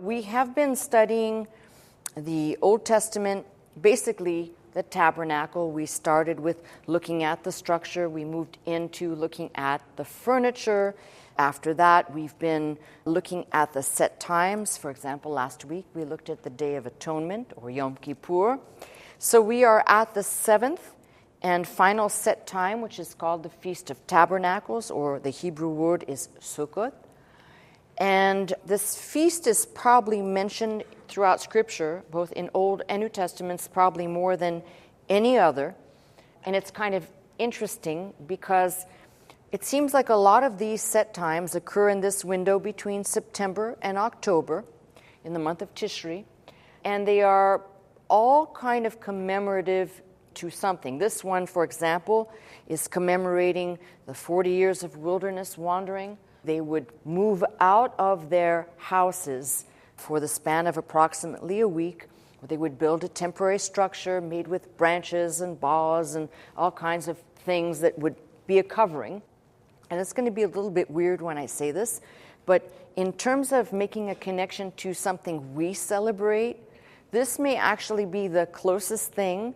We have been studying the Old Testament, basically the tabernacle. We started with looking at the structure. We moved into looking at the furniture. After that, we've been looking at the set times. For example, last week we looked at the Day of Atonement, or Yom Kippur. So we are at the seventh and final set time, which is called the Feast of Tabernacles, or the Hebrew word is Sukkot. And this feast is probably mentioned throughout Scripture, both in Old and New Testaments, probably more than any other. And it's kind of interesting because it seems like a lot of these set times occur in this window between September and October, in the month of Tishri, and they are all kind of commemorative to something. This one, for example, is commemorating the 40 years of wilderness wandering. They would move out of their houses for the span of approximately a week. They would build a temporary structure made with branches and boughs and all kinds of things that would be a covering. And it's going to be a little bit weird when I say this, but in terms of making a connection to something we celebrate, this may actually be the closest thing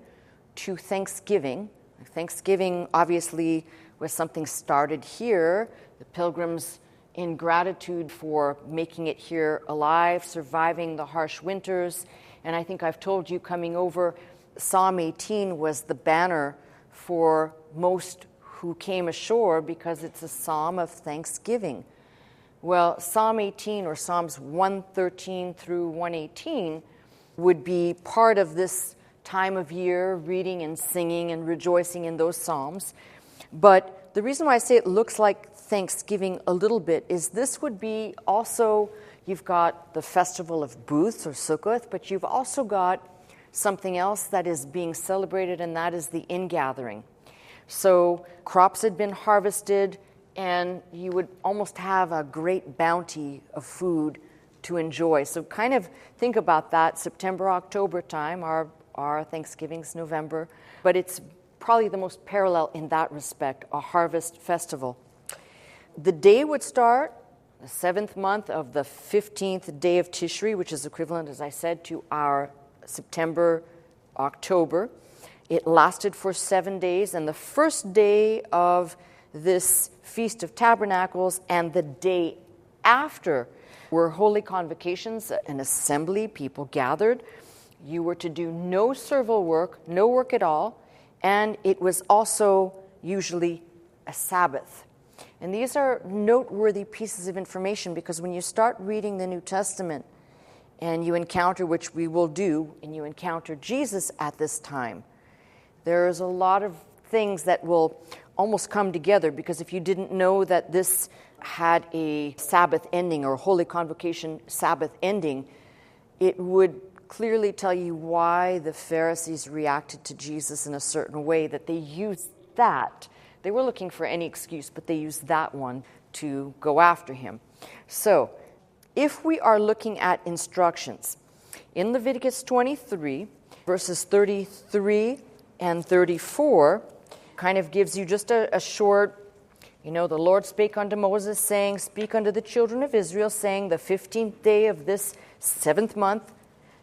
to Thanksgiving. Thanksgiving obviously was something started here. The pilgrims, in gratitude for making it here alive, surviving the harsh winters. And I think I've told you coming over, Psalm 18 was the banner for most who came ashore because it's a psalm of thanksgiving. Well, Psalm 18, or Psalms 113 through 118, would be part of this time of year, reading and singing and rejoicing in those psalms. But the reason why I say it looks like Thanksgiving a little bit is this would be also, you've got the Festival of Booths, or Sukkot, but you've also got something else that is being celebrated, and that is the ingathering. So crops had been harvested, and you would almost have a great bounty of food to enjoy. So kind of think about that. September, October time, our Thanksgiving's November, but it's probably the most parallel in that respect, a harvest festival. The day would start the 7th month of the 15th day of Tishri, which is equivalent, as I said, to our September, October. It lasted for 7 days, and the first day of this Feast of Tabernacles and the day after were holy convocations, an assembly, people gathered. You were to do no servile work, no work at all, and it was also usually a Sabbath. And these are noteworthy pieces of information because when you start reading the New Testament and you encounter, which we will do, and you encounter Jesus at this time, there's a lot of things that will almost come together, because if you didn't know that this had a Sabbath ending, or a Holy Convocation Sabbath ending, it would clearly tell you why the Pharisees reacted to Jesus in a certain way, that they used that. They were looking for any excuse, but they used that one to go after him. So, if we are looking at instructions, in Leviticus 23, verses 33 and 34, kind of gives you just a short, the Lord spake unto Moses, saying, Speak unto the children of Israel, saying, The 15th day of this 7th month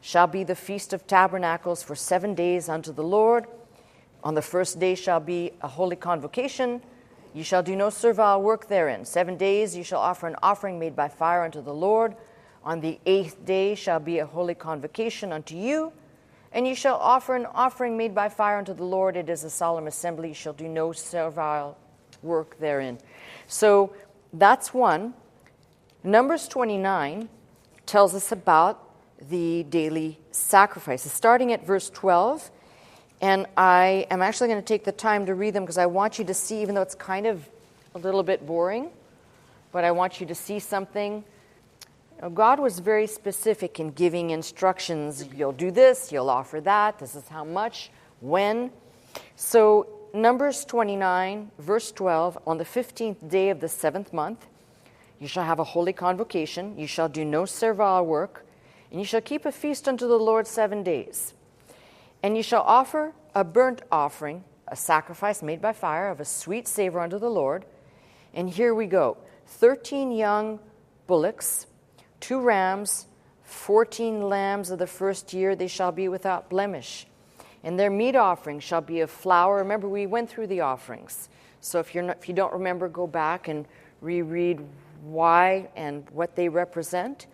shall be the Feast of Tabernacles for 7 days unto the Lord. On the first day shall be a holy convocation. You shall do no servile work therein. 7 days you shall offer an offering made by fire unto the Lord. On the 8th day shall be a holy convocation unto you. And you shall offer an offering made by fire unto the Lord. It is a solemn assembly. You shall do no servile work therein. So that's one. Numbers 29 tells us about the daily sacrifices, starting at verse 12. And I am actually going to take the time to read them because I want you to see, even though it's kind of a little bit boring, but I want you to see something. God was very specific in giving instructions. You'll do this, you'll offer that, this is how much, when. So Numbers 29, verse 12, on the 15th day of the 7th month, you shall have a holy convocation, you shall do no servile work, and you shall keep a feast unto the Lord 7 days. And you shall offer a burnt offering, a sacrifice made by fire of a sweet savor unto the Lord. And here we go. 13 young bullocks, 2 rams, 14 lambs of the first year, they shall be without blemish. And their meat offering shall be of flour. Remember, we went through the offerings. So if you don't remember, go back and reread why and what they represent.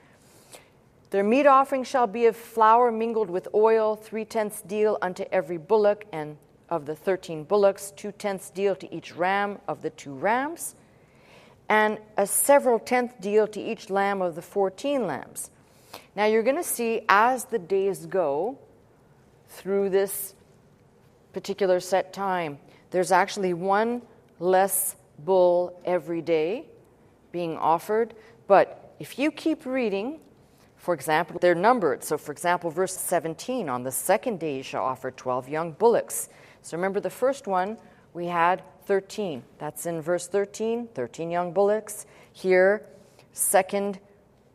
Their meat offering shall be of flour mingled with oil, 3/10 deal unto every bullock, and of the 13 bullocks, 2/10 deal to each ram of the 2 rams, and a several tenth deal to each lamb of the 14 lambs. Now you're going to see as the days go through this particular set time, there's actually one less bull every day being offered. But if you keep reading, for example, they're numbered. So for example, verse 17, on the second day you shall offer 12 young bullocks. So remember the first one, we had 13. That's in verse 13, 13 young bullocks. Here,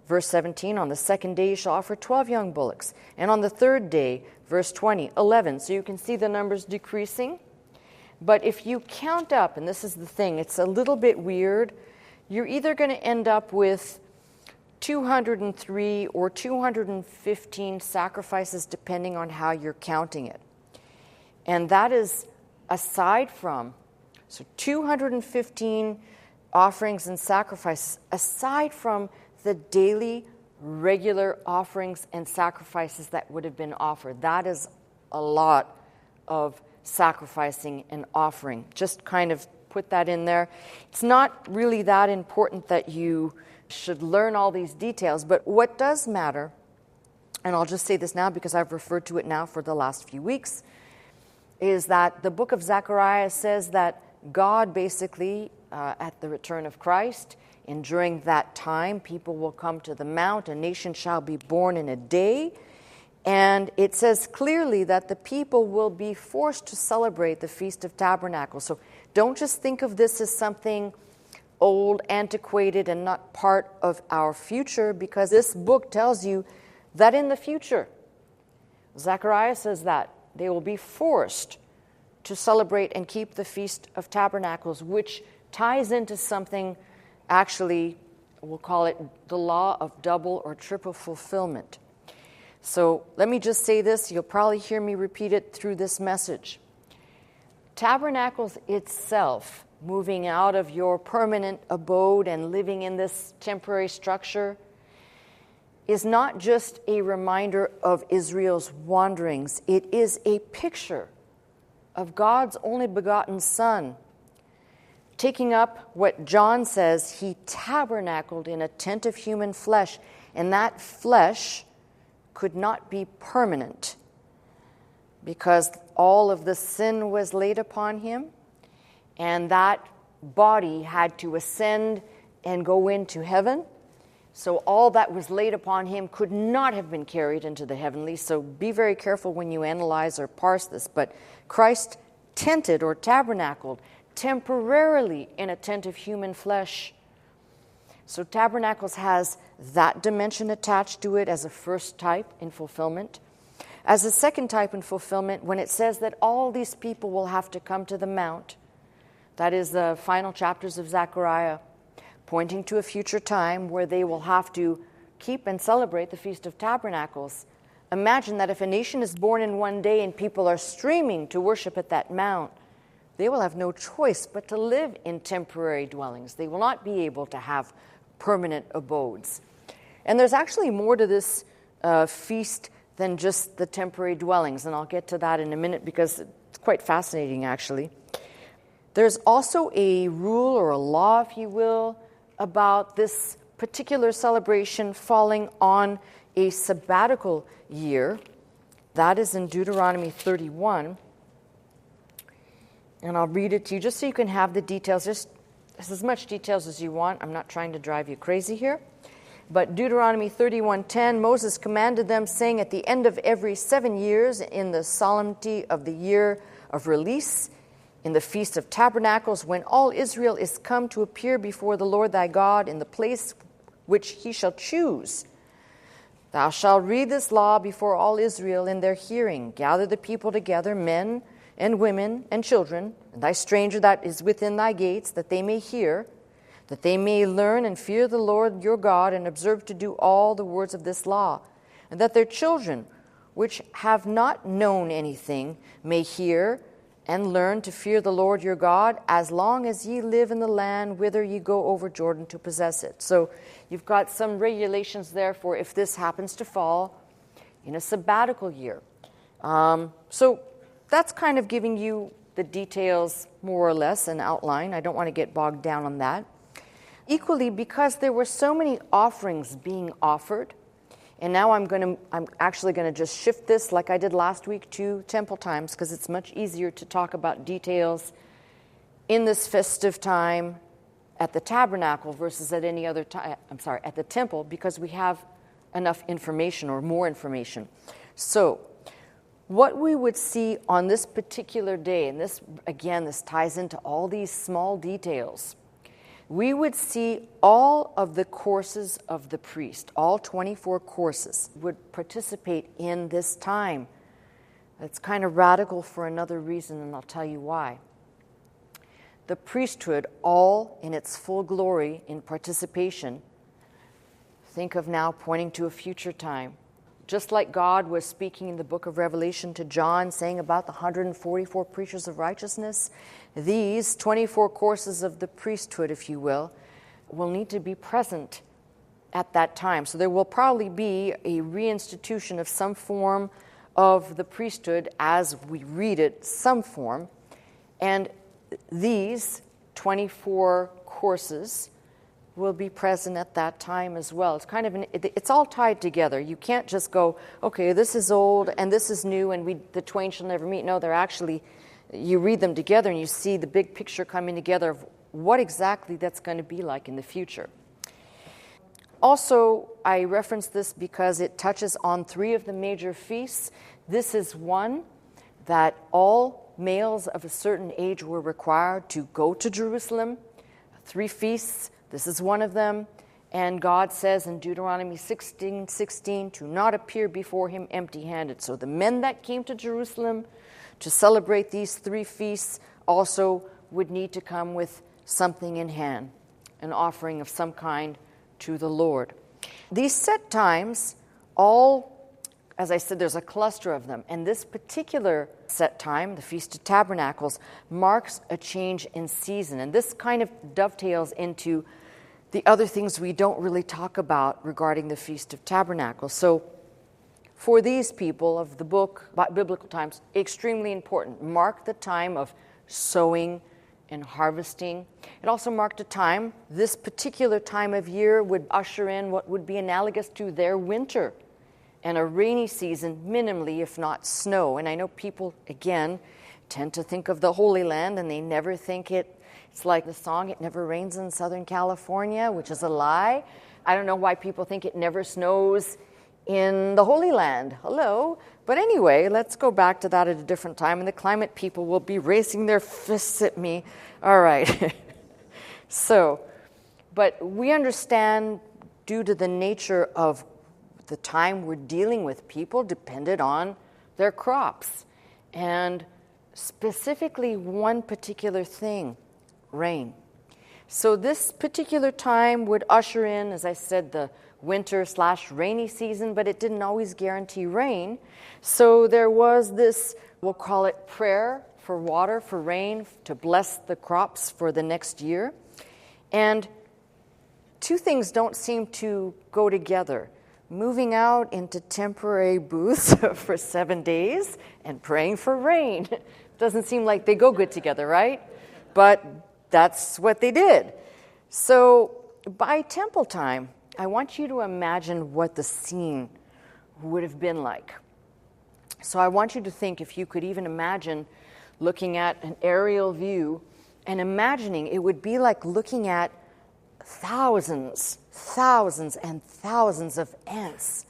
verse 17, on the second day you shall offer 12 young bullocks. And on the third day, verse 20, 11. So you can see the numbers decreasing. But if you count up, and this is the thing, it's a little bit weird, you're either going to end up with 203 or 215 sacrifices, depending on how you're counting it. And that is aside from, so 215 offerings and sacrifices, aside from the daily regular offerings and sacrifices that would have been offered. That is a lot of sacrificing and offering. Just kind of put that in there. It's not really that important that you should learn all these details, but what does matter, and I'll just say this now because I've referred to it now for the last few weeks, is that the book of Zechariah says that God basically, at the return of Christ, and during that time, people will come to the mount, a nation shall be born in a day. And it says clearly that the people will be forced to celebrate the Feast of Tabernacles. So don't just think of this as something old, antiquated, and not part of our future, because this book tells you that in the future, Zechariah says that they will be forced to celebrate and keep the Feast of Tabernacles, which ties into something. Actually, we'll call it the law of double or triple fulfillment. So let me just say this. You'll probably hear me repeat it through this message. Tabernacles itself, moving out of your permanent abode and living in this temporary structure, is not just a reminder of Israel's wanderings. It is a picture of God's only begotten Son, taking up what John says, he tabernacled in a tent of human flesh, and that flesh could not be permanent because all of the sin was laid upon him, and that body had to ascend and go into heaven. So all that was laid upon him could not have been carried into the heavenly. So be very careful when you analyze or parse this. But Christ tented or tabernacled temporarily in a tent of human flesh. So tabernacles has that dimension attached to it as a first type in fulfillment. As a second type in fulfillment, when it says that all these people will have to come to the mount, that is the final chapters of Zechariah, pointing to a future time where they will have to keep and celebrate the Feast of Tabernacles. Imagine that if a nation is born in one day and people are streaming to worship at that mount, they will have no choice but to live in temporary dwellings. They will not be able to have permanent abodes. And there's actually more to this feast than just the temporary dwellings, and I'll get to that in a minute because it's quite fascinating, actually. There's also a rule or a law, if you will, about this particular celebration falling on a sabbatical year. That is in Deuteronomy 31. And I'll read it to you just so you can have the details. Just as much details as you want. I'm not trying to drive you crazy here. But Deuteronomy 31:10, Moses commanded them, saying, at the end of every 7 years, in the solemnity of the year of release, in the Feast of Tabernacles, when all Israel is come to appear before the Lord thy God in the place which he shall choose, thou shalt read this law before all Israel in their hearing. Gather the people together, men and women and children, and thy stranger that is within thy gates, that they may hear. that they may learn and fear the Lord your God and observe to do all the words of this law, and that their children, which have not known anything, may hear and learn to fear the Lord your God as long as ye live in the land whither ye go over Jordan to possess it. So you've got some regulations there for if this happens to fall in a sabbatical year. So that's kind of giving you the details more or less, an outline. I don't want to get bogged down on that. Equally, because there were so many offerings being offered, and now I'm actually going to just shift this like I did last week to temple times, because it's much easier to talk about details in this festive time at the tabernacle versus at any other time, at the temple, because we have enough information or more information. So what we would see on this particular day, and this ties into all these small details, we would see all of the courses of the priest, all 24 courses, would participate in this time. It's kind of radical for another reason, and I'll tell you why. The priesthood, all in its full glory in participation, think of now pointing to a future time. Just like God was speaking in the book of Revelation to John, saying about the 144 preachers of righteousness, these 24 courses of the priesthood, if you will need to be present at that time. So there will probably be a reinstitution of some form of the priesthood as we read it, some form. And these 24 courses will be present at that time as well. It's kind of it's all tied together. You can't just go, okay, this is old and this is new and the twain shall never meet. No, they're actually, you read them together and you see the big picture coming together of what exactly that's going to be like in the future. Also, I reference this because it touches on 3 of the major feasts. This is one that all males of a certain age were required to go to Jerusalem. 3 feasts. This is one of them, and God says in Deuteronomy 16:16 to not appear before him empty-handed. So the men that came to Jerusalem to celebrate these 3 feasts also would need to come with something in hand, an offering of some kind to the Lord. These set times, all, as I said, there's a cluster of them, and this particular set time, the Feast of Tabernacles, marks a change in season, and this kind of dovetails into the other things we don't really talk about regarding the Feast of Tabernacles. So for these people of the book, biblical times, extremely important. Mark the time of sowing and harvesting. It also marked a time, this particular time of year would usher in what would be analogous to their winter and a rainy season, minimally, if not snow. And I know people, again, tend to think of the Holy Land and they never think it's like the song, "It Never Rains in Southern California," which is a lie. I don't know why people think it never snows in the Holy Land. Hello. But anyway, let's go back to that at a different time, and the climate people will be raising their fists at me. All right. So, but we understand, due to the nature of the time we're dealing with, people depended on their crops. And specifically one particular thing, rain. So this particular time would usher in, as I said, the winter/rainy season, but it didn't always guarantee rain. So there was this, we'll call it prayer for water, for rain, to bless the crops for the next year. And 2 things don't seem to go together. Moving out into temporary booths for 7 days and praying for rain. Doesn't seem like they go good together, right? But that's what they did. So by temple time, I want you to imagine what the scene would have been like. So I want you to think, if you could even imagine looking at an aerial view and imagining it would be like looking at thousands and thousands of ants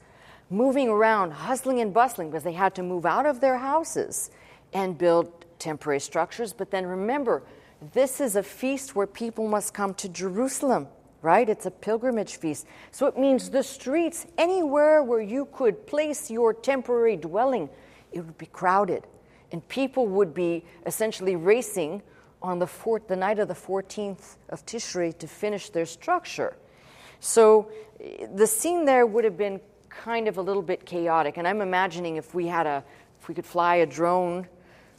moving around, hustling and bustling, because they had to move out of their houses and build temporary structures. But then remember, this is a feast where people must come to Jerusalem, right? It's a pilgrimage feast. So it means the streets, anywhere where you could place your temporary dwelling, it would be crowded. And people would be essentially racing on the night of the 14th of Tishrei to finish their structure. So the scene there would have been kind of a little bit chaotic. And I'm imagining if we could fly a drone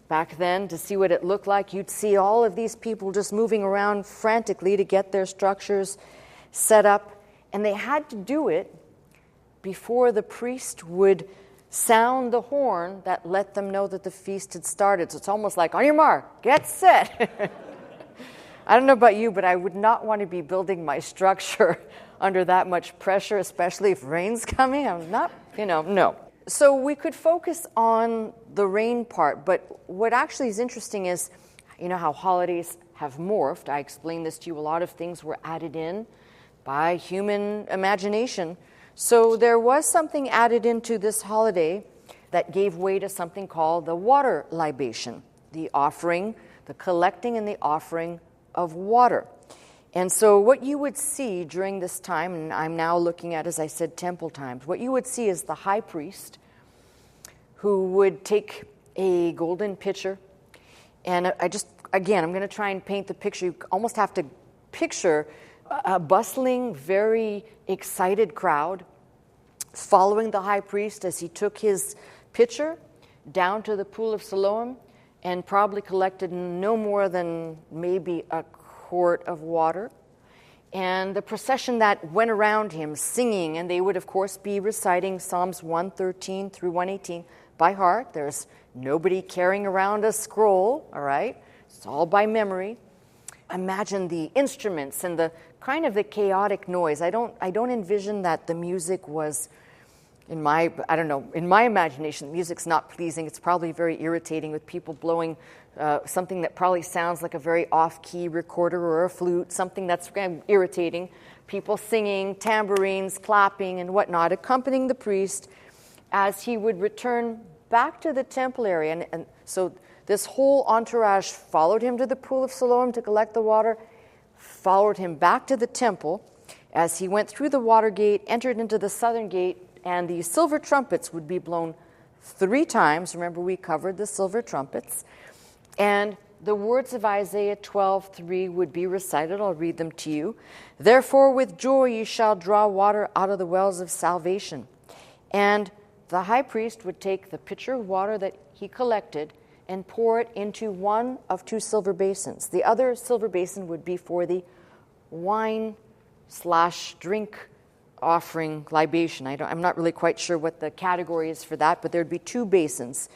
back then to see what it looked like, you'd see all of these people just moving around frantically to get their structures set up. And they had to do it before the priest would sound the horn that let them know that the feast had started. So it's almost like, on your mark, get set. I don't know about you, but I would not want to be building my structure under that much pressure, especially if rain's coming. I'm not, no. So we could focus on the rain part, but what actually is interesting is, how holidays have morphed. I explained this to you. A lot of things were added in by human imagination. So there was something added into this holiday that gave way to something called the water libation, the offering, the collecting and the offering of water. And so what you would see during this time, and I'm now looking at, as I said, temple times, what you would see is the high priest who would take a golden pitcher, and I'm going to try and paint the picture. You almost have to picture a bustling, very excited crowd following the high priest as he took his pitcher down to the pool of Siloam and probably collected no more than maybe a quart of water. And the procession that went around him singing, and they would of course be reciting Psalms 113 through 118 by heart. There's nobody carrying around a scroll, all right? It's all by memory. Imagine the instruments and the kind of the chaotic noise. I don't envision that the music was, in my imagination, the music's not pleasing. It's probably very irritating with people blowing something that probably sounds like a very off-key recorder or a flute, something that's kind of irritating. People singing, tambourines, clapping, and whatnot, accompanying the priest as he would return back to the temple area. And so this whole entourage followed him to the pool of Siloam to collect the water, followed him back to the temple as he went through the water gate, entered into the southern gate, and the silver trumpets would be blown 3 times. Remember, we covered the silver trumpets. And the words of Isaiah 12:3 would be recited. I'll read them to you. Therefore, with joy you shall draw water out of the wells of salvation. And the high priest would take the pitcher of water that he collected and pour it into one of 2 silver basins. The other silver basin would be for the wine/drink offering libation. I'm not really quite sure what the category is for that, but there'd be 2 basins.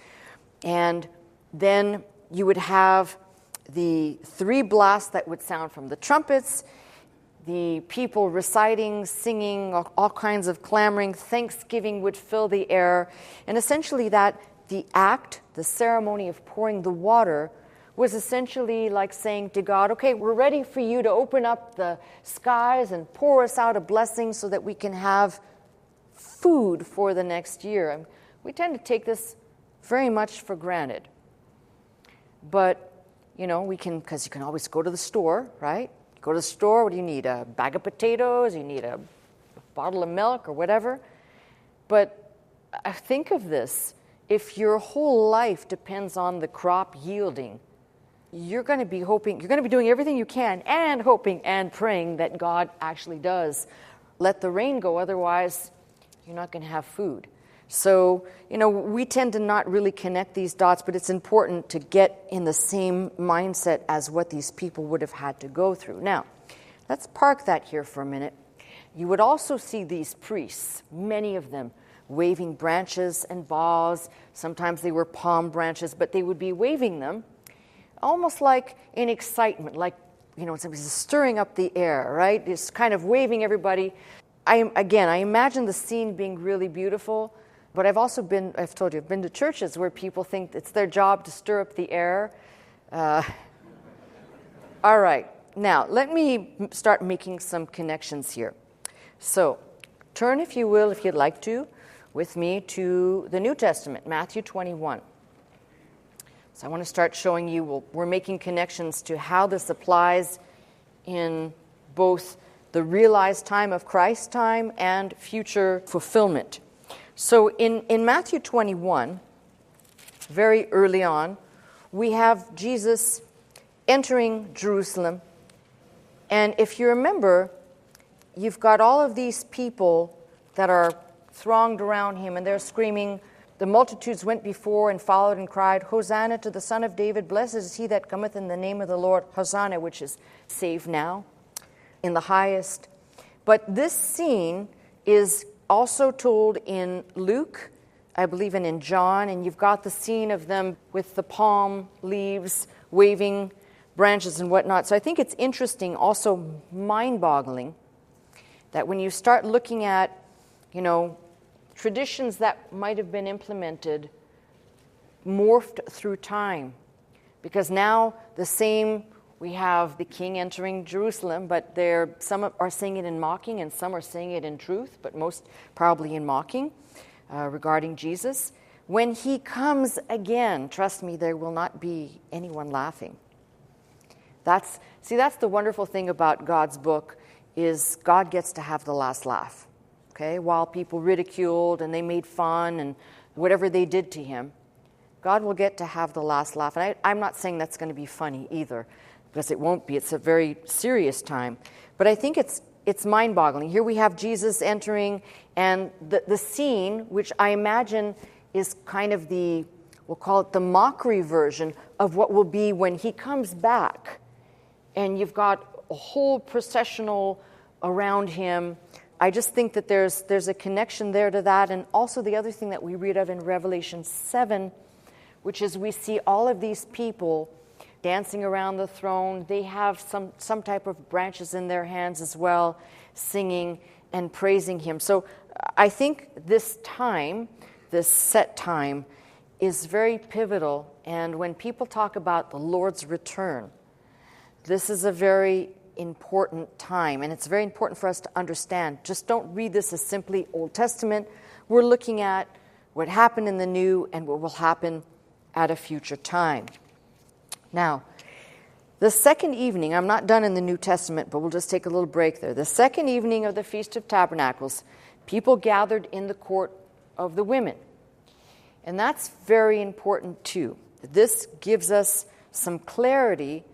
And then you would have the 3 blasts that would sound from the trumpets, the people reciting, singing, all kinds of clamoring, thanksgiving would fill the air. And essentially the ceremony of pouring the water was essentially like saying to God, okay, we're ready for you to open up the skies and pour us out a blessing so that we can have food for the next year. We tend to take this very much for granted. But, because you can always go to the store, right? Go to the store, what do you need? A bag of potatoes? You need a bottle of milk or whatever? But think of this. If your whole life depends on the crop yielding, you're going to be doing everything you can and hoping and praying that God actually does let the rain go. Otherwise, you're not going to have food. So, we tend to not really connect these dots, but it's important to get in the same mindset as what these people would have had to go through. Now, let's park that here for a minute. You would also see these priests, many of them, waving branches and boughs. Sometimes they were palm branches, but they would be waving them almost like in excitement, like, somebody's stirring up the air, right? Just kind of waving everybody. I imagine the scene being really beautiful. But I've been to churches where people think it's their job to stir up the air. All right, now let me start making some connections here. So turn, if you will, if you'd like to, with me to the New Testament, Matthew 21. So I want to start showing you, we're making connections to how this applies in both the realized time of Christ's time and future fulfillment. So in Matthew 21, very early on, we have Jesus entering Jerusalem. And if you remember, you've got all of these people that are thronged around him, and they're screaming, "The multitudes went before and followed and cried, 'Hosanna to the Son of David, blessed is he that cometh in the name of the Lord, Hosanna,'" which is save now, in the highest. But this scene is also told in Luke, I believe, and in John, and you've got the scene of them with the palm leaves, waving branches and whatnot. So I think it's interesting, also mind-boggling, that when you start looking at, traditions that might have been implemented, morphed through time. Because now we have the king entering Jerusalem, but some are saying it in mocking and some are saying it in truth, but most probably in mocking regarding Jesus. When he comes again, trust me, there will not be anyone laughing. That's the wonderful thing about God's book, is God gets to have the last laugh. Okay, while people ridiculed and they made fun and whatever they did to him, God will get to have the last laugh. And I'm not saying that's going to be funny either, because it won't be. It's a very serious time. But I think it's mind-boggling. Here we have Jesus entering, and the scene, which I imagine is kind of we'll call it the mockery version of what will be when he comes back. And you've got a whole processional around him. I just think that there's a connection there to that. And also the other thing that we read of in Revelation 7, which is we see all of these people dancing around the throne. They have some type of branches in their hands as well, singing and praising him. So I think this time, this set time, is very pivotal. And when people talk about the Lord's return, this is a very important time, and it's very important for us to understand. Just don't read this as simply Old Testament. We're looking at what happened in the New and what will happen at a future time. Now, the second evening, I'm not done in the New Testament, but we'll just take a little break there. The second evening of the Feast of Tabernacles, people gathered in the court of the women. And that's very important too. This gives us some clarity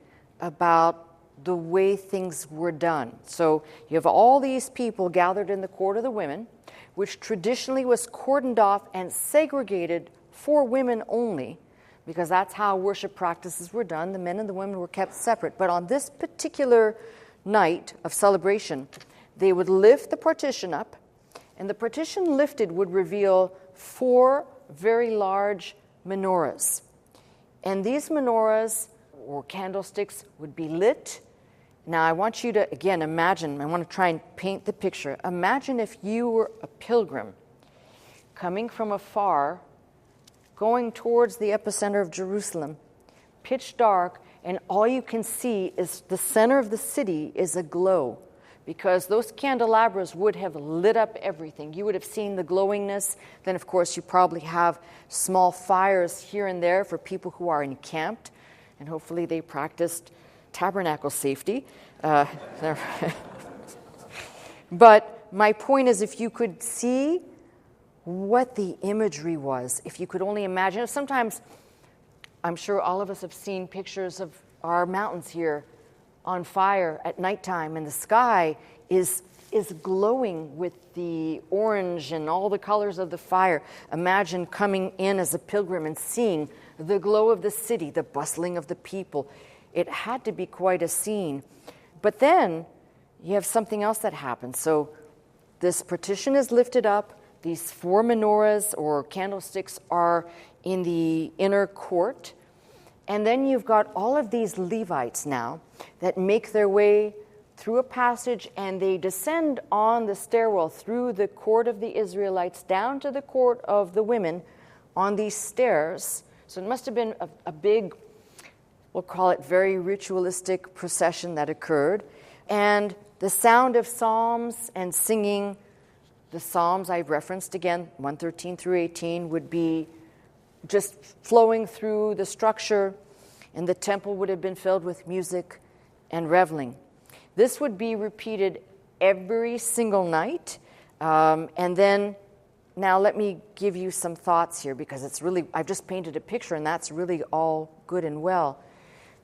about the way things were done. So you have all these people gathered in the court of the women, which traditionally was cordoned off and segregated for women only, because that's how worship practices were done. The men and the women were kept separate. But on this particular night of celebration, they would lift the partition up, and the partition lifted would reveal 4 very large menorahs. And these menorahs or candlesticks would be lit. Now, I want you to, again, imagine, I want to try and paint the picture. Imagine if you were a pilgrim coming from afar, going towards the epicenter of Jerusalem, pitch dark, and all you can see is the center of the city is aglow, because those candelabras would have lit up everything. You would have seen the glowingness. Then, of course, you probably have small fires here and there for people who are encamped, and hopefully they practiced tabernacle safety. But my point is, if you could see what the imagery was, if you could only imagine. Sometimes, I'm sure all of us have seen pictures of our mountains here on fire at nighttime, and the sky is glowing with the orange and all the colors of the fire. Imagine coming in as a pilgrim and seeing the glow of the city, the bustling of the people. It had to be quite a scene. But then you have something else that happens. So this partition is lifted up. These 4 menorahs or candlesticks are in the inner court. And then you've got all of these Levites now that make their way through a passage, and they descend on the stairwell through the court of the Israelites down to the court of the women on these stairs. So it must have been a big, we'll call it very ritualistic procession that occurred. And the sound of psalms and singing, the psalms I've referenced again, 113 through 18, would be just flowing through the structure, and the temple would have been filled with music and reveling. This would be repeated every single night. And then, now let me give you some thoughts here, because it's really, I've just painted a picture, and that's really all good and well.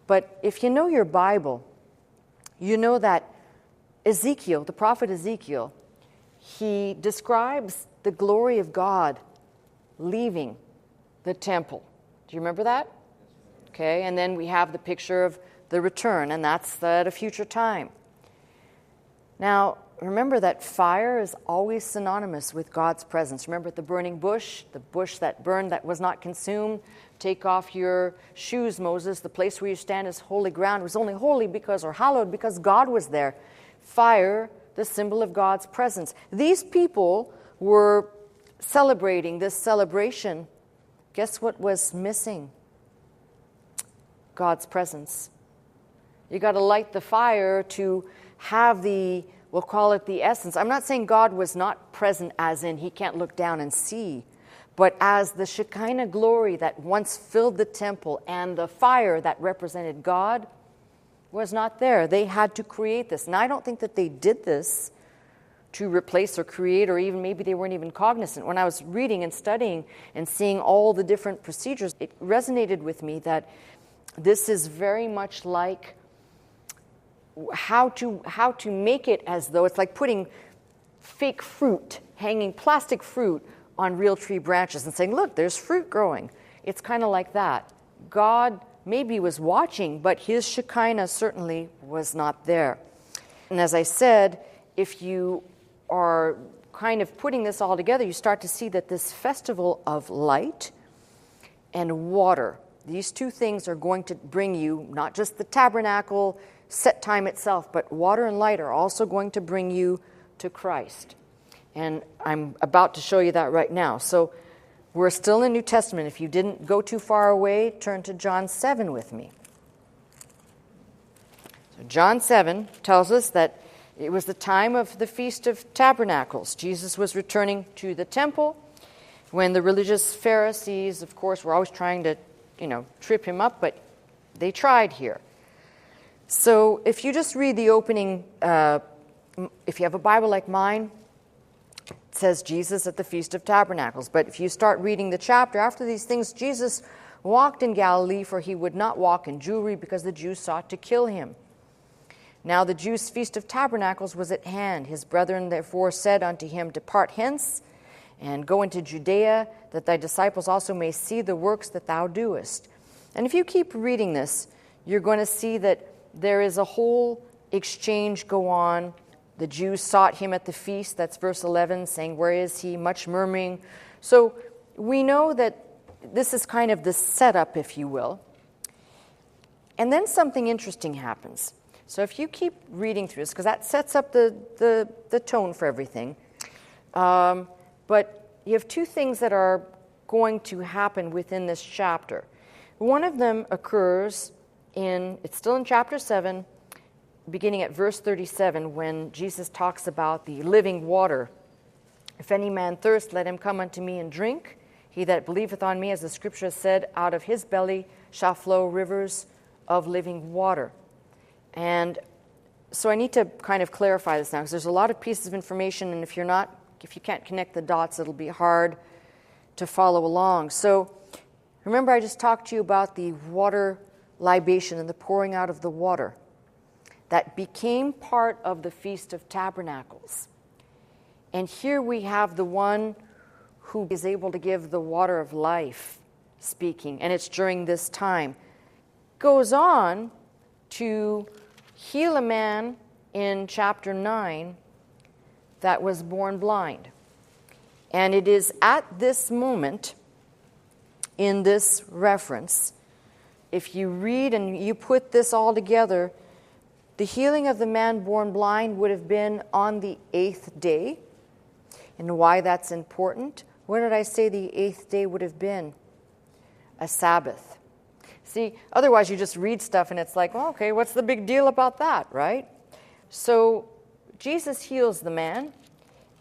But if you know your Bible, you know that Ezekiel, the prophet Ezekiel, he describes the glory of God leaving the temple. Do you remember that? Okay, and then we have the picture of the return, and that's at a future time. Now, remember that fire is always synonymous with God's presence. Remember the burning bush, the bush that burned that was not consumed. Take off your shoes, Moses. The place where you stand is holy ground. It was only holy because, or hallowed because God was there. Fire, the symbol of God's presence. These people were celebrating this celebration. Guess what was missing? God's presence. You got to light the fire to have the, we'll call it the essence. I'm not saying God was not present as in he can't look down and see, but as the Shekinah glory that once filled the temple and the fire that represented God was not there. They had to create this. And I don't think that they did this to replace or create, or even maybe they weren't even cognizant. When I was reading and studying and seeing all the different procedures, it resonated with me that this is very much like how to make it as though it's like putting fake fruit, hanging plastic fruit on real tree branches and saying, look, there's fruit growing. It's kind of like that. God maybe was watching, but his Shekinah certainly was not there. And as I said, if you are kind of putting this all together, you start to see that this festival of light and water, these two things are going to bring you not just the tabernacle set time itself, but water and light are also going to bring you to Christ. And I'm about to show you that right now. So we're still in New Testament. If you didn't go too far away, turn to John 7 with me. So John 7 tells us that it was the time of the Feast of Tabernacles. Jesus was returning to the temple when the religious Pharisees, of course, were always trying to, trip him up, but they tried here. So if you just read the opening, if you have a Bible like mine, it says Jesus at the Feast of Tabernacles. But if you start reading the chapter, after these things, Jesus walked in Galilee, for he would not walk in Jewry, because the Jews sought to kill him. Now the Jews' Feast of Tabernacles was at hand. His brethren therefore said unto him, Depart hence, and go into Judea, that thy disciples also may see the works that thou doest. And if you keep reading this, you're going to see that there is a whole exchange go on. The Jews sought him at the feast, that's verse 11, saying, Where is he? Much murmuring. So we know that this is kind of the setup, if you will. And then something interesting happens. So if you keep reading through this, because that sets up the tone for everything. But you have two things that are going to happen within this chapter. One of them occurs it's still in chapter 7, beginning at verse 37, when Jesus talks about the living water. If any man thirst, let him come unto me and drink. He that believeth on me, as the scripture has said, out of his belly shall flow rivers of living water. And so I need to kind of clarify this now, because there's a lot of pieces of information, and if you can't connect the dots, it'll be hard to follow along. So remember, I just talked to you about the water libation and the pouring out of the water that became part of the Feast of Tabernacles. And here we have the one who is able to give the water of life speaking, and it's during this time. Goes on to heal a man in chapter 9 that was born blind. And it is at this moment, in this reference, if you read and you put this all together, the healing of the man born blind would have been on the 8th day. And why that's important? What did I say the 8th day would have been? A Sabbath. See, otherwise you just read stuff and it's like, well, okay, what's the big deal about that, right? So Jesus heals the man,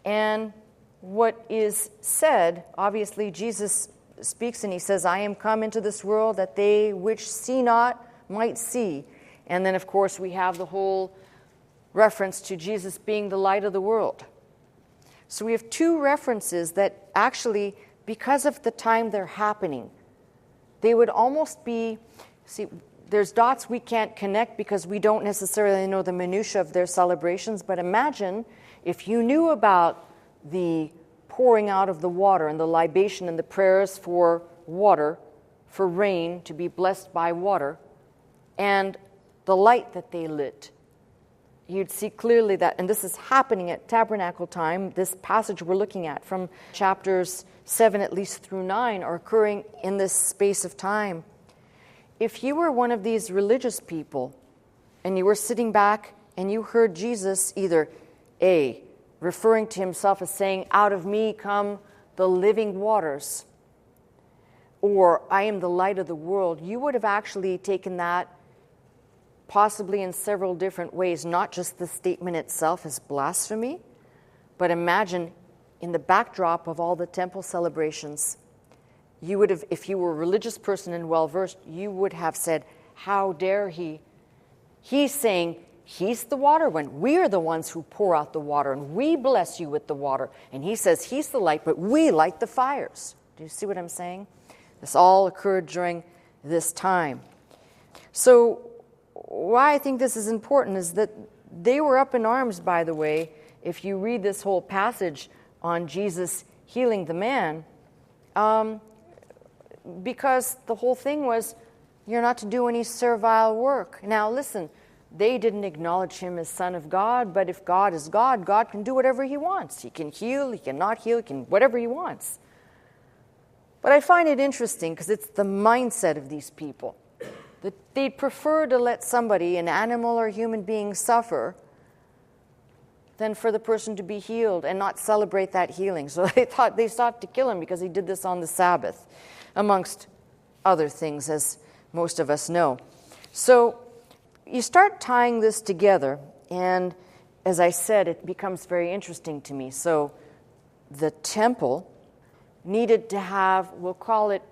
and what is said, obviously Jesus speaks and he says, I am come into this world that they which see not might see. And then, of course, we have the whole reference to Jesus being the light of the world. So we have two references that actually, because of the time they're happening, they would almost be, see, there's dots we can't connect because we don't necessarily know the minutiae of their celebrations, but imagine if you knew about the pouring out of the water and the libation and the prayers for water, for rain to be blessed by water, and the light that they lit. You'd see clearly that, and this is happening at tabernacle time. This passage we're looking at from chapters 7 at least through 9 are occurring in this space of time. If you were one of these religious people and you were sitting back and you heard Jesus either referring to himself as saying, "Out of me come the living waters," or "I am the light of the world," you would have actually taken that possibly in several different ways, not just the statement itself as blasphemy, but imagine in the backdrop of all the temple celebrations, you would have, if you were a religious person and well-versed, you would have said, "How dare he? He's saying he's the water when we are the ones who pour out the water and we bless you with the water. And he says he's the light, but we light the fires." Do you see what I'm saying? This all occurred during this time. So why I think this is important is that they were up in arms, by the way, if you read this whole passage on Jesus healing the man, because the whole thing was, you're not to do any servile work. Now listen, they didn't acknowledge him as Son of God, but if God is God, God can do whatever he wants. He can heal, he can not heal, he can whatever he wants. But I find it interesting because it's the mindset of these people. That they'd prefer to let somebody, an animal or human being, suffer than for the person to be healed and not celebrate that healing. So they sought to kill him because he did this on the Sabbath, amongst other things, as most of us know. So you start tying this together, and as I said, it becomes very interesting to me. So the temple needed to have, we'll call it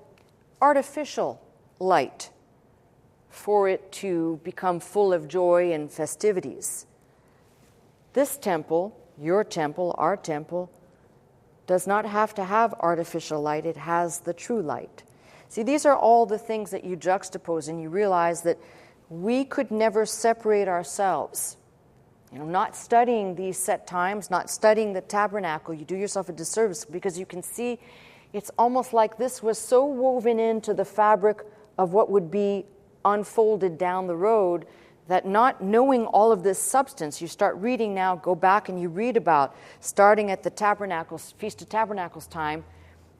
artificial light, for it to become full of joy and festivities. This temple, your temple, our temple, does not have to have artificial light. It has the true light. See, these are all the things that you juxtapose, and you realize that we could never separate ourselves. Not studying these set times, not studying the tabernacle, you do yourself a disservice, because you can see it's almost like this was so woven into the fabric of what would be unfolded down the road, that not knowing all of this substance, you start reading now, go back and you read about, starting at the Tabernacles, Feast of Tabernacles time,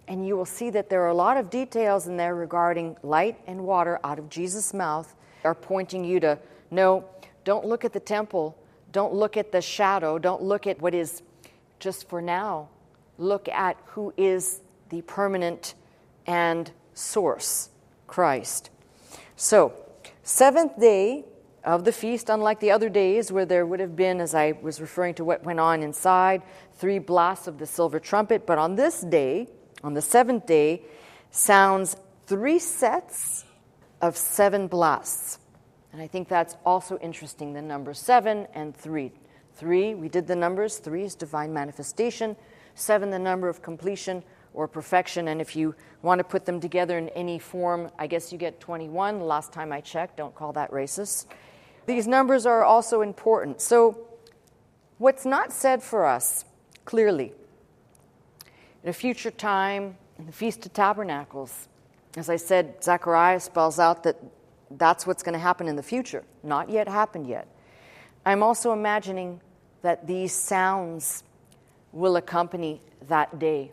and you will see that there are a lot of details in there regarding light and water out of Jesus' mouth, are pointing you to, no, don't look at the temple, don't look at the shadow, don't look at what is just for now. Look at who is the permanent and source, Christ. So, seventh day of the feast, unlike the other days where there would have been, as I was referring to what went on inside, 3 blasts of the silver trumpet, but on this day, on the seventh day, sounds 3 sets of 7 blasts. And I think that's also interesting, the number 7 and 3. 3, we did the numbers, 3 is divine manifestation, 7 the number of completion or perfection, and if you want to put them together in any form, I guess you get 21. The last time I checked, don't call that racist. These numbers are also important. So what's not said for us, clearly, in a future time, in the Feast of Tabernacles, as I said, Zechariah spells out that that's what's going to happen in the future. Not yet happened yet. I'm also imagining that these sounds will accompany that day.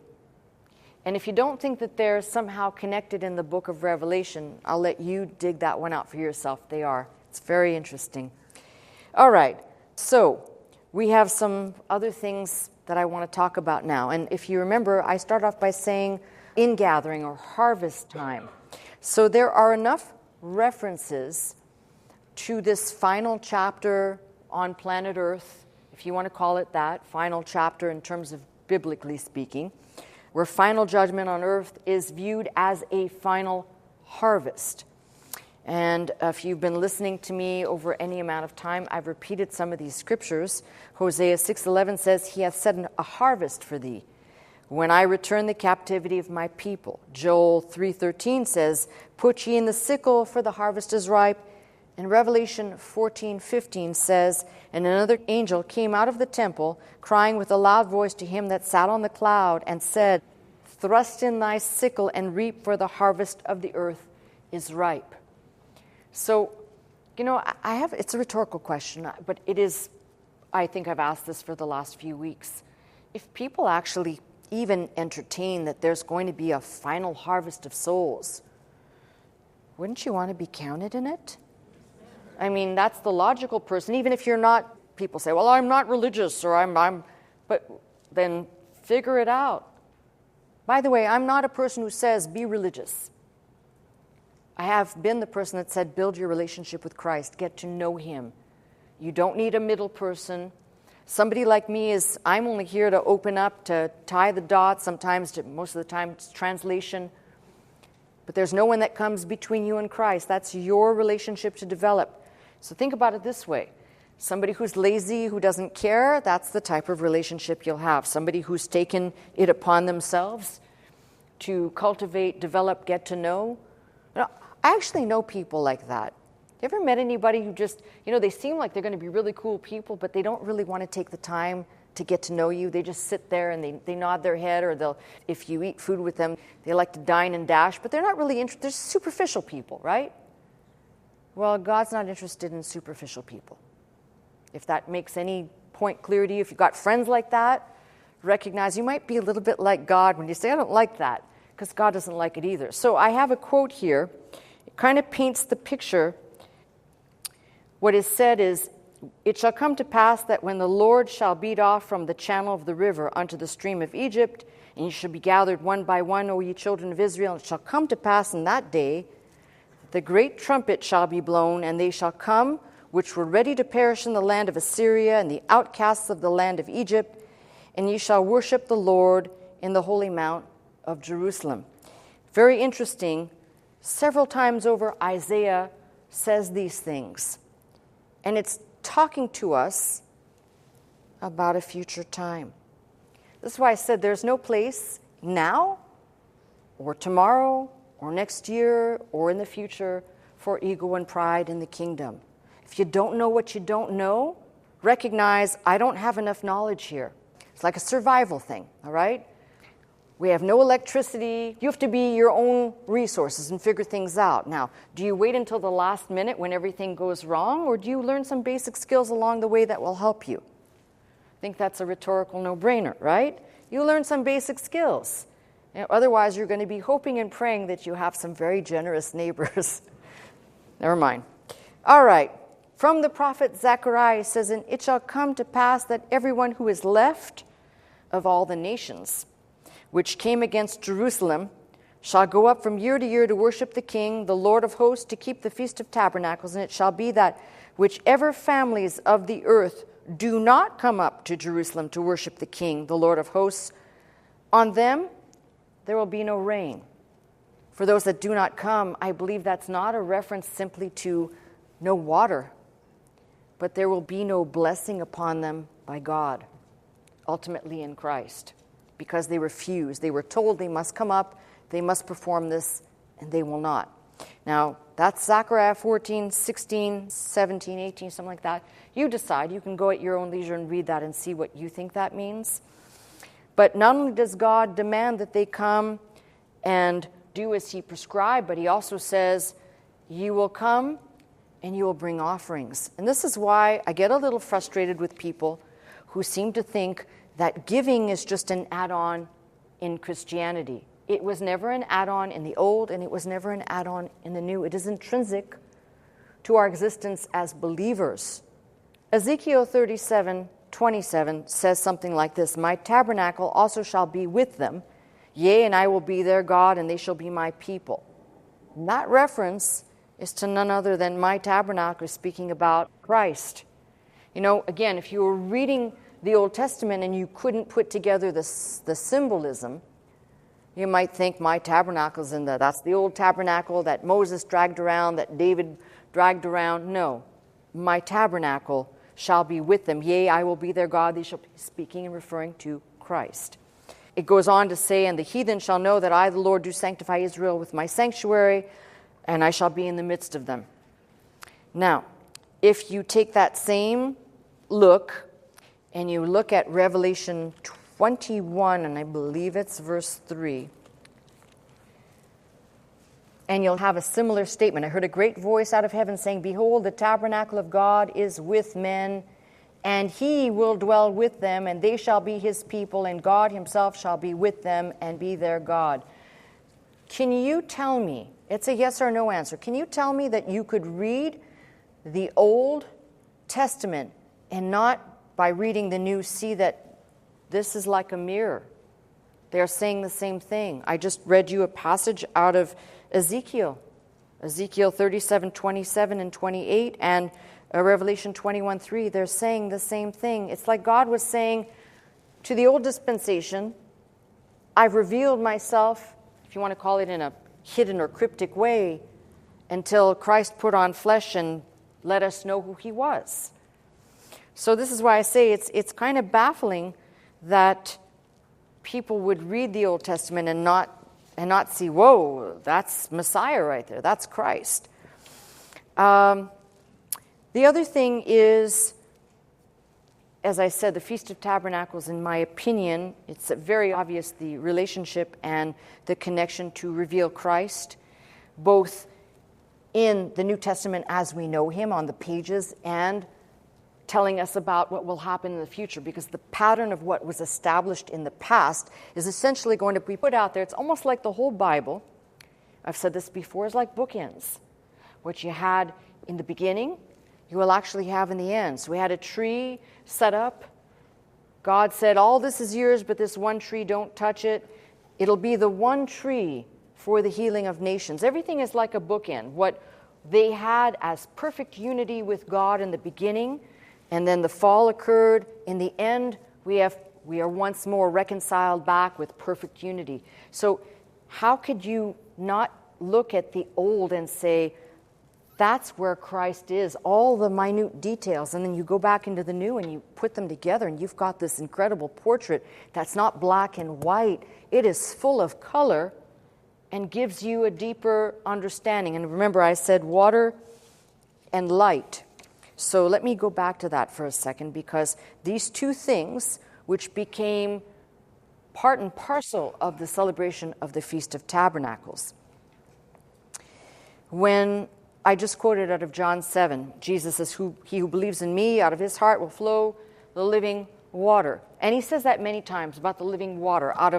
And if you don't think that they're somehow connected in the book of Revelation, I'll let you dig that one out for yourself. They are. It's very interesting. All right. So we have some other things that I want to talk about now. And if you remember, I start off by saying ingathering or harvest time. So there are enough references to this final chapter on planet Earth, if you want to call it that, final chapter in terms of biblically speaking, where final judgment on earth is viewed as a final harvest. And if you've been listening to me over any amount of time, I've repeated some of these scriptures. Hosea 6:11 says, "He hath set a harvest for thee, when I return the captivity of my people." Joel 3:13 says, "Put ye in the sickle, for the harvest is ripe, And Revelation 14:15 says, "And another angel came out of the temple, crying with a loud voice to him that sat on the cloud, and said, Thrust in thy sickle and reap, for the harvest of the earth is ripe." So, it's a rhetorical question, but it is, I think I've asked this for the last few weeks. If people actually even entertain that there's going to be a final harvest of souls, wouldn't you want to be counted in it? I mean, that's the logical person. Even if you're not, people say, well, I'm not religious, or but then figure it out. By the way, I'm not a person who says, be religious. I have been the person that said, build your relationship with Christ, get to know him. You don't need a middle person. Somebody like me I'm only here to open up, to tie the dots, most of the time it's translation. But there's no one that comes between you and Christ. That's your relationship to develop. So think about it this way. Somebody who's lazy, who doesn't care, that's the type of relationship you'll have. Somebody who's taken it upon themselves to cultivate, develop, get to know. I actually know people like that. You ever met anybody who just, they seem like they're going to be really cool people, but they don't really want to take the time to get to know you. They just sit there and they nod their head, or if you eat food with them, they like to dine and dash, but they're not really interested. They're superficial people, right? Well, God's not interested in superficial people. If that makes any point clear to you, if you've got friends like that, recognize you might be a little bit like God when you say, I don't like that, because God doesn't like it either. So I have a quote here. It kind of paints the picture. What is said is, "It shall come to pass that when the Lord shall beat off from the channel of the river unto the stream of Egypt, and ye shall be gathered one by one, O ye children of Israel, and it shall come to pass in that day, the great trumpet shall be blown, and they shall come, which were ready to perish in the land of Assyria, and the outcasts of the land of Egypt, and ye shall worship the Lord in the holy mount of Jerusalem." Very interesting. Several times over, Isaiah says these things. And it's talking to us about a future time. This is why I said there's no place now, or tomorrow, or next year, or in the future for ego and pride in the kingdom. If you don't know what you don't know, recognize I don't have enough knowledge here. It's like a survival thing, all right? We have no electricity. You have to be your own resources and figure things out. Now, do you wait until the last minute when everything goes wrong, or do you learn some basic skills along the way that will help you? I think that's a rhetorical no-brainer, right? You learn some basic skills. Otherwise, you're going to be hoping and praying that you have some very generous neighbors. Never mind. All right. From the prophet Zechariah, it says, "And it shall come to pass that everyone who is left of all the nations which came against Jerusalem shall go up from year to year to worship the King, the Lord of hosts, to keep the Feast of Tabernacles. And it shall be that whichever families of the earth do not come up to Jerusalem to worship the King, the Lord of hosts, on them there will be no rain." For those that do not come, I believe that's not a reference simply to no water, but there will be no blessing upon them by God, ultimately in Christ, because they refused. They were told they must come up, they must perform this, and they will not. Now, that's Zechariah 14, 16, 17, 18, something like that. You decide. You can go at your own leisure and read that and see what you think that means. But not only does God demand that they come and do as he prescribed, but he also says, you will come and you will bring offerings. And this is why I get a little frustrated with people who seem to think that giving is just an add-on in Christianity. It was never an add-on in the old, and it was never an add-on in the new. It is intrinsic to our existence as believers. Ezekiel 37:27 says something like this: "My tabernacle also shall be with them, yea, and I will be their God, and they shall be my people." And that reference is to none other than my tabernacle, speaking about Christ. You know, again, if you were reading the Old Testament and you couldn't put together the symbolism, you might think my tabernacle's that's the old tabernacle that Moses dragged around, that David dragged around. No, my tabernacle shall be with them. Yea, I will be their God. They shall be speaking and referring to Christ. It goes on to say, "And the heathen shall know that I, the Lord, do sanctify Israel with my sanctuary, and I shall be in the midst of them." Now, if you take that same look and you look at Revelation 21, and I believe it's verse 3, and you'll have a similar statement. I heard a great voice out of heaven saying, "Behold, the tabernacle of God is with men, and he will dwell with them, and they shall be his people, and God himself shall be with them and be their God." Can you tell me, it's a yes or no answer, can you tell me that you could read the Old Testament and not, by reading the New, see that this is like a mirror? They're saying the same thing. I just read you a passage out of Ezekiel 37, 27 and 28, and Revelation 21, 3. They're saying the same thing. It's like God was saying to the old dispensation, I've revealed myself, if you want to call it in a hidden or cryptic way, until Christ put on flesh and let us know who he was. So this is why I say it's kind of baffling that people would read the Old Testament and not see, whoa, that's Messiah right there, that's Christ. The other thing is, as I said, the Feast of Tabernacles, in my opinion, it's very obvious the relationship and the connection to reveal Christ, both in the New Testament as we know him on the pages and telling us about what will happen in the future, because the pattern of what was established in the past is essentially going to be put out there. It's almost like the whole Bible, I've said this before, is like bookends. What you had in the beginning, you will actually have in the end. So we had a tree set up. God said, all this is yours, but this one tree, don't touch it. It'll be the one tree for the healing of nations. Everything is like a bookend. What they had as perfect unity with God in the beginning, and then the fall occurred. In the end, we are once more reconciled back with perfect unity. So how could you not look at the old and say, that's where Christ is, all the minute details, and then you go back into the new and you put them together and you've got this incredible portrait that's not black and white. It is full of color and gives you a deeper understanding. And remember, I said water and light. So let me go back to that for a second, because these two things, which became part and parcel of the celebration of the Feast of Tabernacles. When I just quoted out of John 7, Jesus says, he who believes in me, out of his heart will flow the living water. And he says that many times about the living water. Out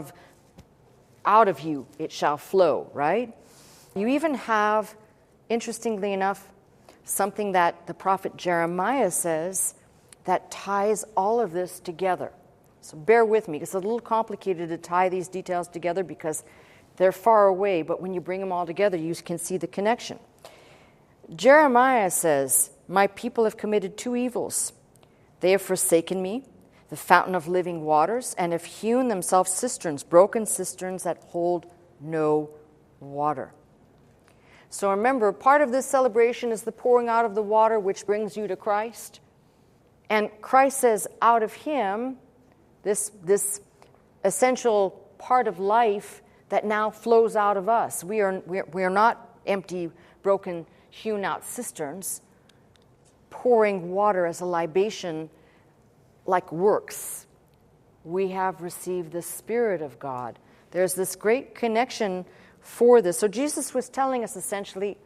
of you it shall flow, right? You even have, interestingly enough, something that the prophet Jeremiah says that ties all of this together. So bear with me. It's a little complicated to tie these details together because they're far away, but when you bring them all together, you can see the connection. Jeremiah says, my people have committed two evils. They have forsaken me, the fountain of living waters, and have hewn themselves cisterns, broken cisterns that hold no water. So remember, part of this celebration is the pouring out of the water, which brings you to Christ. And Christ says, out of him, this essential part of life that now flows out of us. We are not empty, broken, hewn out cisterns, pouring water as a libation like works. We have received the Spirit of God. There's this great connection for this. So Jesus was telling us essentially,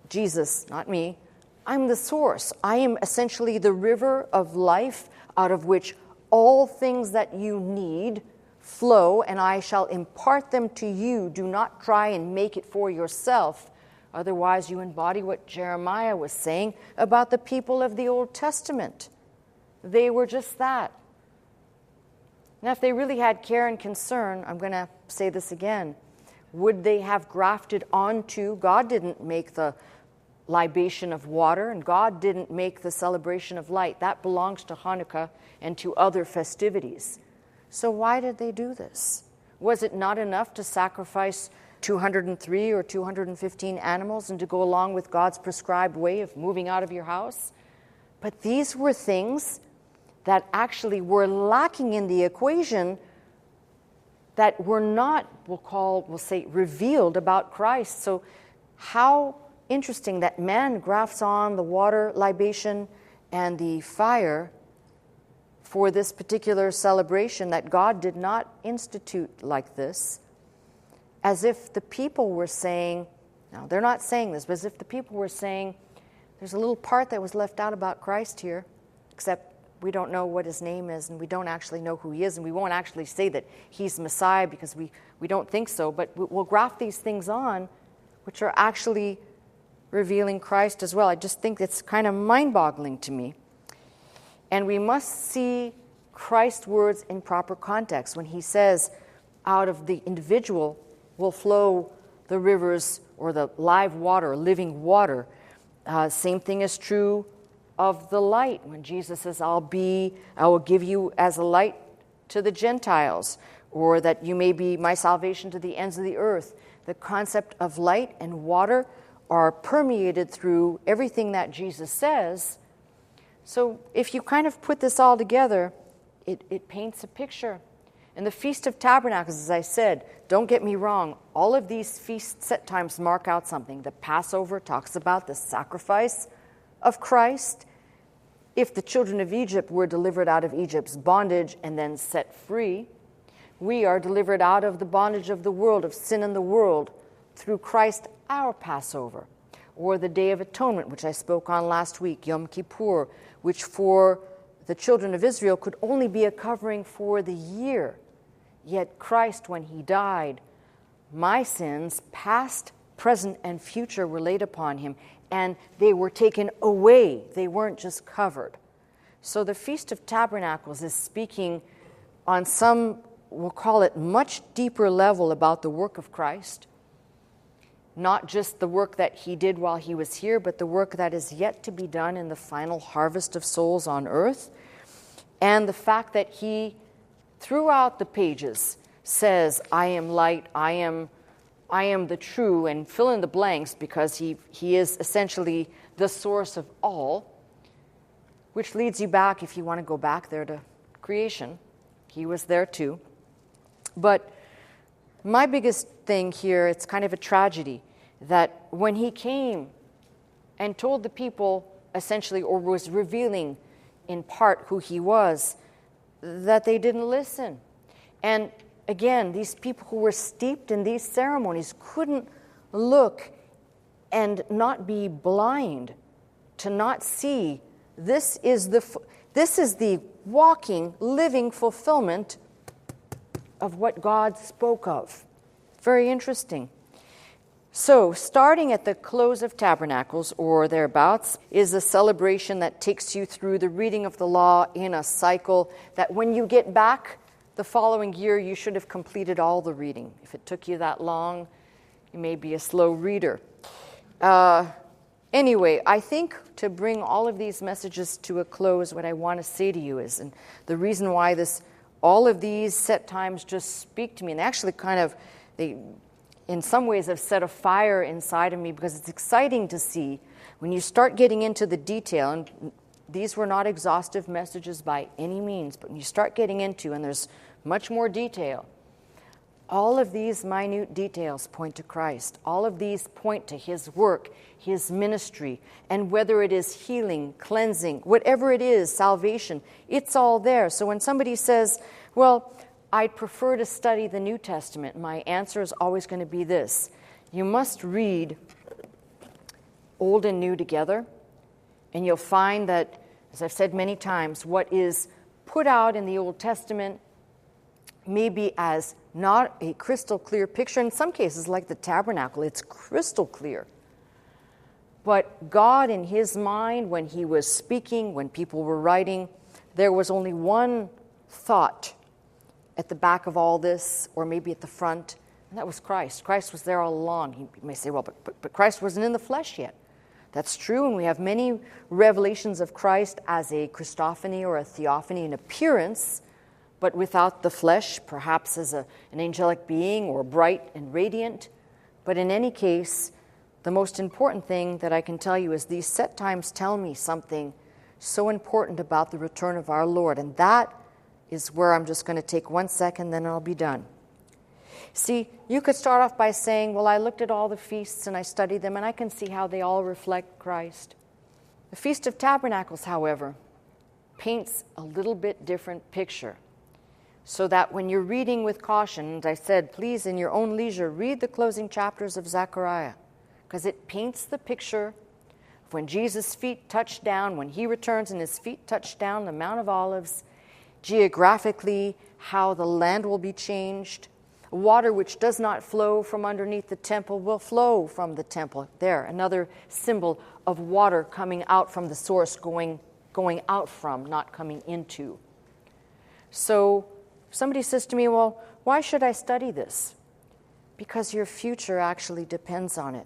Jesus, not me, I'm the source. I am essentially the river of life out of which all things that you need flow, and I shall impart them to you. Do not try and make it for yourself. Otherwise, you embody what Jeremiah was saying about the people of the Old Testament. They were just that. Now, if they really had care and concern, I'm going to say this again, would they have grafted onto? God didn't make the libation of water, and God didn't make the celebration of light. That belongs to Hanukkah and to other festivities. So why did they do this? Was it not enough to sacrifice 203 or 215 animals and to go along with God's prescribed way of moving out of your house? But these were things that actually were lacking in the equation, that were not, we'll say, revealed about Christ. So how interesting that man grafts on the water libation and the fire for this particular celebration that God did not institute like this, as if the people were saying, now they're not saying this, but as if the people were saying, there's a little part that was left out about Christ here, except we don't know what his name is, and we don't actually know who he is, and we won't actually say that he's Messiah because we don't think so, but we'll graft these things on, which are actually revealing Christ as well. I just think it's kind of mind-boggling to me. And we must see Christ's words in proper context. When he says, out of the individual will flow the rivers or the live water, living water. Same thing is true of the light. When Jesus says, I will give you as a light to the Gentiles, or that you may be my salvation to the ends of the earth. The concept of light and water are permeated through everything that Jesus says. So if you kind of put this all together, it paints a picture. And the Feast of Tabernacles, as I said, don't get me wrong, all of these feast set times mark out something. The Passover talks about the sacrifice of Christ. If the children of Egypt were delivered out of Egypt's bondage and then set free, we are delivered out of the bondage of the world, of sin in the world, through Christ, our Passover. Or the Day of Atonement, which I spoke on last week, Yom Kippur, which for the children of Israel could only be a covering for the year. Yet Christ, when he died, my sins, past, present, and future, were laid upon him, and they were taken away. They weren't just covered. So the Feast of Tabernacles is speaking on some, we'll call it, much deeper level about the work of Christ. Not just the work that he did while he was here, but the work that is yet to be done in the final harvest of souls on earth. And the fact that he, throughout the pages, says, I am light, I am the true, and fill in the blanks, because he is essentially the source of all, which leads you back, if you want to go back there, to creation. He was there too. But my biggest thing here, it's kind of a tragedy, that when he came and told the people, essentially, or was revealing in part who he was, that they didn't listen. And again, these people who were steeped in these ceremonies couldn't look and not be blind, to not see this is the walking, living fulfillment of what God spoke of. Very interesting. So, starting at the close of Tabernacles, or thereabouts, is a celebration that takes you through the reading of the law in a cycle that when you get back the following year, you should have completed all the reading. If it took you that long, you may be a slow reader. Anyway, I think to bring all of these messages to a close, what I want to say to you is, and the reason why all of these set times just speak to me, and actually they in some ways have set a fire inside of me, because it's exciting to see when you start getting into the detail, and these were not exhaustive messages by any means, but when you start getting into, and there's much more detail, all of these minute details point to Christ. All of these point to his work, his ministry, and whether it is healing, cleansing, whatever it is, salvation, it's all there. So when somebody says, well, I'd prefer to study the New Testament, my answer is always going to be this. You must read Old and New together, and you'll find that, as I've said many times, what is put out in the Old Testament may be as not a crystal clear picture. In some cases, like the tabernacle, it's crystal clear. But God, in his mind, when he was speaking, when people were writing, there was only one thought at the back of all this, or maybe at the front, and that was Christ. Christ was there all along. You may say, well, but Christ wasn't in the flesh yet. That's true, and we have many revelations of Christ as a Christophany or a theophany in appearance, but without the flesh, perhaps as an angelic being or bright and radiant. But in any case, the most important thing that I can tell you is these set times tell me something so important about the return of our Lord, and that is where I'm just going to take 1 second, then I'll be done. See, you could start off by saying, well, I looked at all the feasts and I studied them, and I can see how they all reflect Christ. The Feast of Tabernacles, however, paints a little bit different picture. So that when you're reading with caution, as I said, please, in your own leisure, read the closing chapters of Zechariah, because it paints the picture of when Jesus' feet touch down, when he returns and his feet touch down the Mount of Olives, geographically, how the land will be changed. Water which does not flow from underneath the temple will flow from the temple. There, another symbol of water coming out from the source, going out from, not coming into. So somebody says to me, well, why should I study this? Because your future actually depends on it.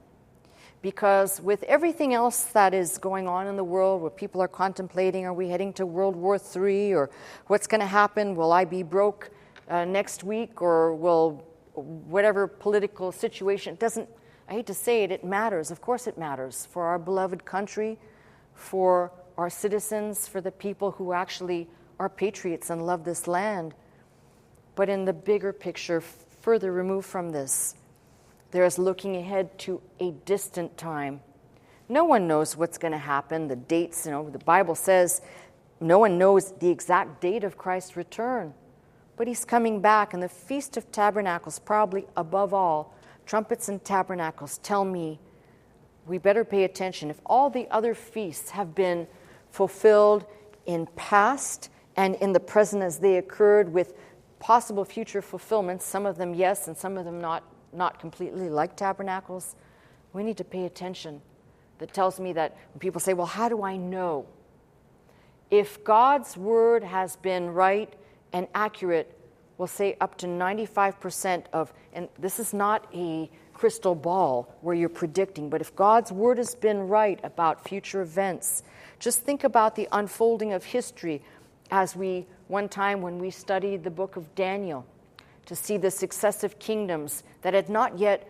Because with everything else that is going on in the world, where people are contemplating, are we heading to World War III, or what's going to happen? Will I be broke next week, or will whatever political situation, I hate to say it, it matters. Of course it matters for our beloved country, for our citizens, for the people who actually are patriots and love this land. But in the bigger picture, further removed from this, there is looking ahead to a distant time. No one knows what's going to happen, the dates, the Bible says no one knows the exact date of Christ's return. But he's coming back, and the Feast of Tabernacles, probably above all, trumpets and tabernacles tell me we better pay attention. If all the other feasts have been fulfilled in past and in the present as they occurred, with possible future fulfillments, some of them yes and some of them not completely, like tabernacles, we need to pay attention. That tells me that when people say, well, how do I know? If God's word has been right and accurate, we'll say up to 95% of, and this is not a crystal ball where you're predicting, but if God's word has been right about future events, just think about the unfolding of history as one time when we studied the book of Daniel, to see the successive kingdoms that had not yet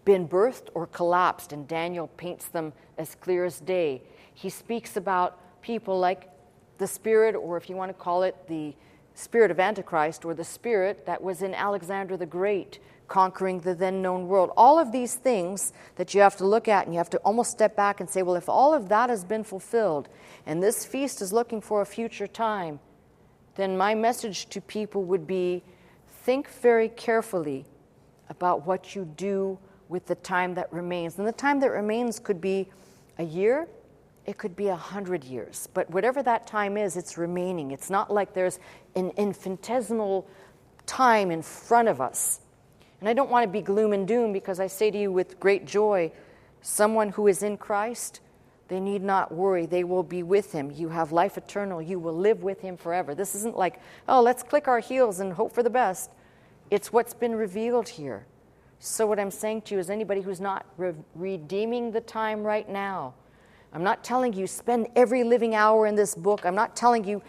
been birthed or collapsed, and Daniel paints them as clear as day. He speaks about people like the spirit, or if you want to call it the spirit of Antichrist, or the spirit that was in Alexander the Great, conquering the then known world. All of these things that you have to look at, and you have to almost step back and say, well, if all of that has been fulfilled, and this feast is looking for a future time, then my message to people would be, think very carefully about what you do with the time that remains. And the time that remains could be a year, it could be 100 years. But whatever that time is, it's remaining. It's not like there's an infinitesimal time in front of us. And I don't want to be gloom and doom, because I say to you with great joy, someone who is in Christ, they need not worry. They will be with him. You have life eternal. You will live with him forever. This isn't like, oh, let's click our heels and hope for the best. It's what's been revealed here. So what I'm saying to you is, anybody who's not redeeming the time right now, I'm not telling you spend every living hour in this book. I'm not telling you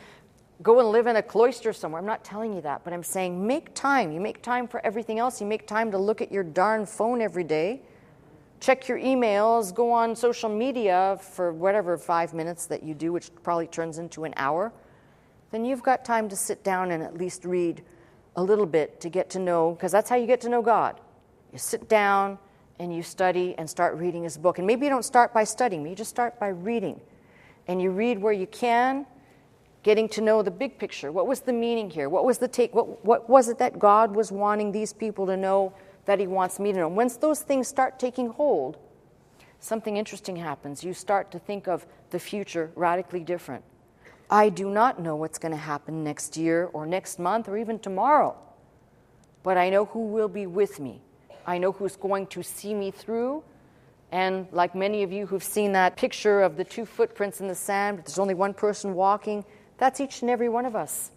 go and live in a cloister somewhere. I'm not telling you that. But I'm saying make time. You make time for everything else. You make time to look at your darn phone every day. Check your emails. Go on social media for whatever 5 minutes that you do, which probably turns into an hour. Then you've got time to sit down and at least read a little bit to get to know, because that's how you get to know God. You sit down and you study and start reading his book. And maybe you don't start by studying. Maybe you just start by reading. And you read where you can, getting to know the big picture. What was the meaning here? What was the take? What was it that God was wanting these people to know that he wants me to know? Once those things start taking hold, something interesting happens. You start to think of the future radically different. I do not know what's going to happen next year or next month or even tomorrow, but I know who will be with me. I know who's going to see me through. And like many of you who've seen that picture of the 2 footprints in the sand, but there's only one person walking, that's each and every one of us.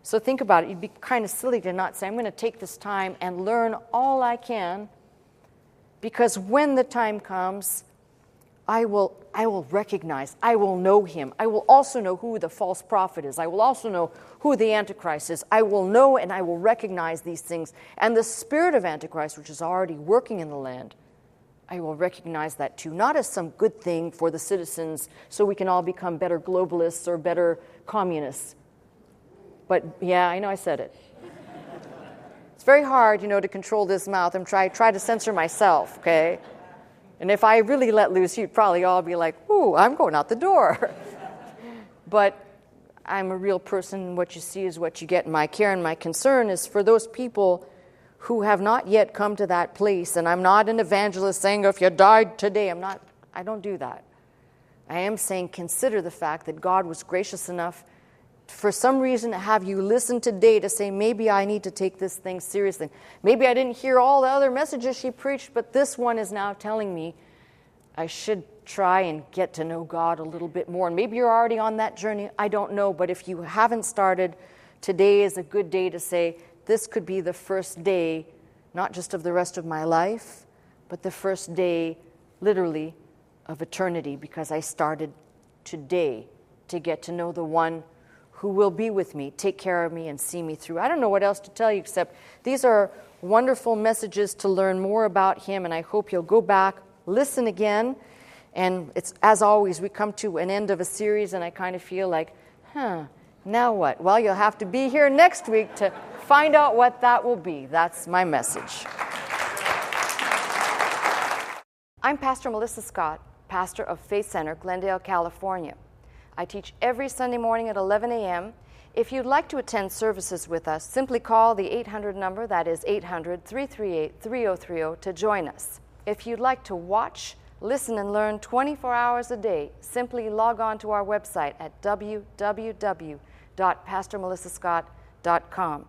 So think about it. You'd be kind of silly to not say, I'm going to take this time and learn all I can, because when the time comes, I will recognize, I will know him. I will also know who the false prophet is. I will also know who the Antichrist is. I will know and I will recognize these things. And the spirit of Antichrist, which is already working in the land, I will recognize that too. Not as some good thing for the citizens so we can all become better globalists or better communists. But yeah, I know I said it. It's very hard, to control this mouth and try to censor myself, okay? And if I really let loose, you'd probably all be like, ooh, I'm going out the door. But I'm a real person. What you see is what you get. My care and my concern is for those people who have not yet come to that place. And I'm not an evangelist saying, if you died today, I don't do that. I am saying consider the fact that God was gracious enough for some reason to have you listen today to say, maybe I need to take this thing seriously. Maybe I didn't hear all the other messages she preached, but this one is now telling me I should try and get to know God a little bit more. And maybe you're already on that journey. I don't know. But if you haven't started, today is a good day to say, this could be the first day, not just of the rest of my life, but the first day, literally, of eternity, because I started today to get to know the one who will be with me, take care of me, and see me through. I don't know what else to tell you except these are wonderful messages to learn more about him, and I hope you'll go back, listen again. And it's, as always, we come to an end of a series, and I kind of feel like, now what? Well, you'll have to be here next week to find out what that will be. That's my message. I'm Pastor Melissa Scott, pastor of Faith Center, Glendale, California. I teach every Sunday morning at 11 a.m. If you'd like to attend services with us, simply call the 800 number, that is 800-338-3030, to join us. If you'd like to watch, listen, and learn 24 hours a day, simply log on to our website at www.pastormelissascott.com.